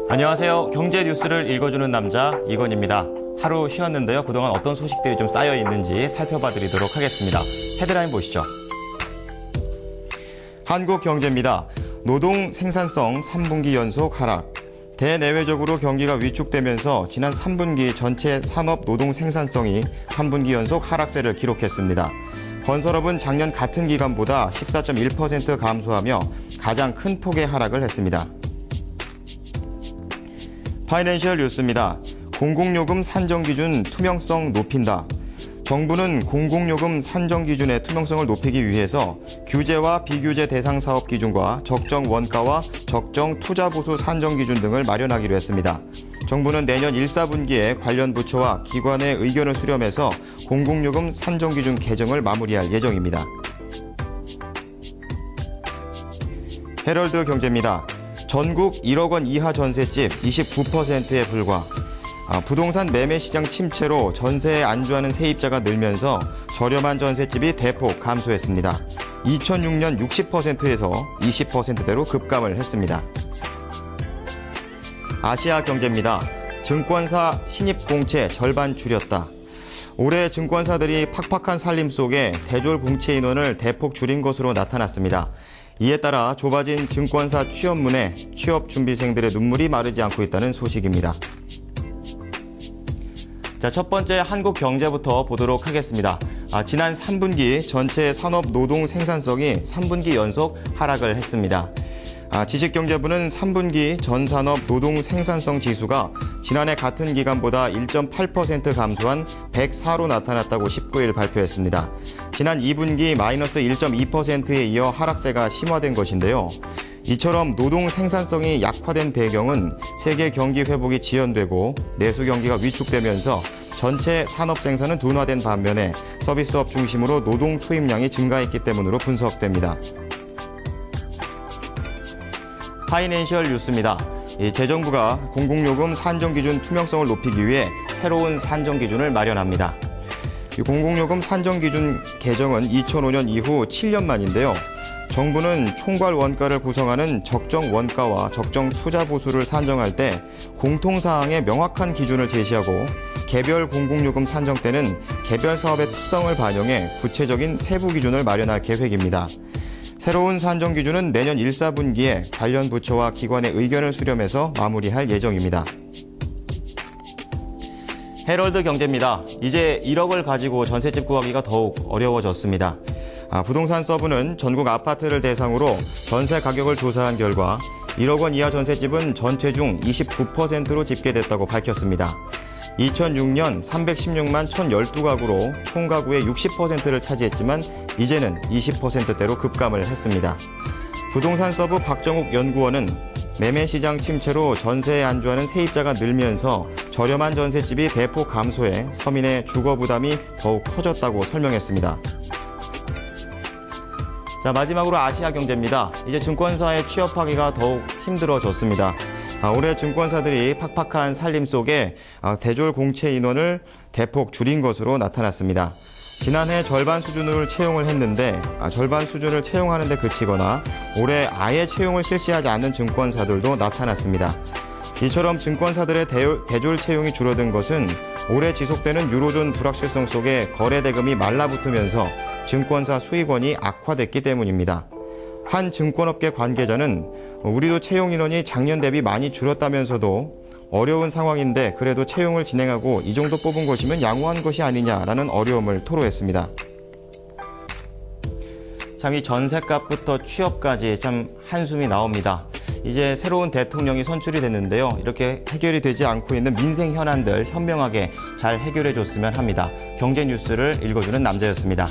안녕하세요. 경제 뉴스를 읽어주는 남자 이건입니다. 하루 쉬었는데요. 그동안 어떤 소식들이 좀 쌓여 있는지 살펴봐 드리도록 하겠습니다. 헤드라인 보시죠. 한국경제입니다. 노동 생산성 3분기 연속 하락. 대내외적으로 경기가 위축되면서 지난 3분기 전체 산업 노동 생산성이 3분기 연속 하락세를 기록했습니다. 건설업은 작년 같은 기간보다 14.1% 감소하며 가장 큰 폭의 하락을 했습니다. 파이낸셜 뉴스입니다. 공공요금 산정 기준 투명성 높인다. 정부는 공공요금 산정 기준의 투명성을 높이기 위해서 규제와 비규제 대상 사업 기준과 적정 원가와 적정 투자 보수 산정 기준 등을 마련하기로 했습니다. 정부는 내년 1, 4분기에 관련 부처와 기관의 의견을 수렴해서 공공요금 산정 기준 개정을 마무리할 예정입니다. 헤럴드 경제입니다. 전국 1억 원 이하 전셋집 29%에 불과. 부동산 매매 시장 침체로 전세에 안주하는 세입자가 늘면서 저렴한 전셋집이 대폭 감소했습니다. 2006년 60%에서 20%대로 급감을 했습니다. 아시아 경제입니다. 증권사 신입 공채 절반 줄였다. 올해 증권사들이 팍팍한 살림 속에 대졸 공채 인원을 대폭 줄인 것으로 나타났습니다. 이에 따라 좁아진 증권사 취업문에 취업 준비생들의 눈물이 마르지 않고 있다는 소식입니다. 자, 첫 번째 한국 경제부터 보도록 하겠습니다. 지난 3분기 전체 산업 노동 생산성이 3분기 연속 하락을 했습니다. 지식경제부는 3분기 전산업 노동 생산성 지수가 지난해 같은 기간보다 1.8% 감소한 104로 나타났다고 19일 발표했습니다. 지난 2분기 마이너스 1.2%에 이어 하락세가 심화된 것인데요. 이처럼 노동 생산성이 약화된 배경은 세계 경기 회복이 지연되고 내수 경기가 위축되면서 전체 산업 생산은 둔화된 반면에 서비스업 중심으로 노동 투입량이 증가했기 때문으로 분석됩니다. 파이낸셜 뉴스입니다. 재정부가 공공요금 산정 기준 투명성을 높이기 위해 새로운 산정 기준을 마련합니다. 공공요금 산정 기준 개정은 2005년 이후 7년 만인데요. 정부는 총괄 원가를 구성하는 적정 원가와 적정 투자 보수를 산정할 때 공통사항의 명확한 기준을 제시하고 개별 공공요금 산정 때는 개별 사업의 특성을 반영해 구체적인 세부 기준을 마련할 계획입니다. 새로운 산정 기준은 내년 1, 4분기에 관련 부처와 기관의 의견을 수렴해서 마무리할 예정입니다. 헤럴드 경제입니다. 이제 1억을 가지고 전셋집 구하기가 더욱 어려워졌습니다. 부동산 서브는 전국 아파트를 대상으로 전세 가격을 조사한 결과 1억 원 이하 전셋집은 전체 중 29%로 집계됐다고 밝혔습니다. 2006년 316만 1,012가구로 총 가구의 60%를 차지했지만 이제는 20%대로 급감을 했습니다. 부동산 서브 박정욱 연구원은 매매 시장 침체로 전세에 안주하는 세입자가 늘면서 저렴한 전셋집이 대폭 감소해 서민의 주거 부담이 더욱 커졌다고 설명했습니다. 자, 마지막으로 아시아 경제입니다. 이제 증권사에 취업하기가 더욱 힘들어졌습니다. 올해 증권사들이 팍팍한 살림 속에 대졸 공채 인원을 대폭 줄인 것으로 나타났습니다. 지난해 절반 수준을 채용을 했는데 절반 수준을 채용하는 데 그치거나 올해 아예 채용을 실시하지 않는 증권사들도 나타났습니다. 이처럼 증권사들의 대졸 채용이 줄어든 것은 올해 지속되는 유로존 불확실성 속에 거래 대금이 말라붙으면서 증권사 수익원이 악화됐기 때문입니다. 한 증권업계 관계자는 우리도 채용 인원이 작년 대비 많이 줄었다면서도 어려운 상황인데 그래도 채용을 진행하고 이 정도 뽑은 것이면 양호한 것이 아니냐라는 어려움을 토로했습니다. 참 이 전셋값부터 취업까지 참 한숨이 나옵니다. 이제 새로운 대통령이 선출이 됐는데요. 이렇게 해결이 되지 않고 있는 민생 현안들 현명하게 잘 해결해 줬으면 합니다. 경제 뉴스를 읽어주는 남자였습니다.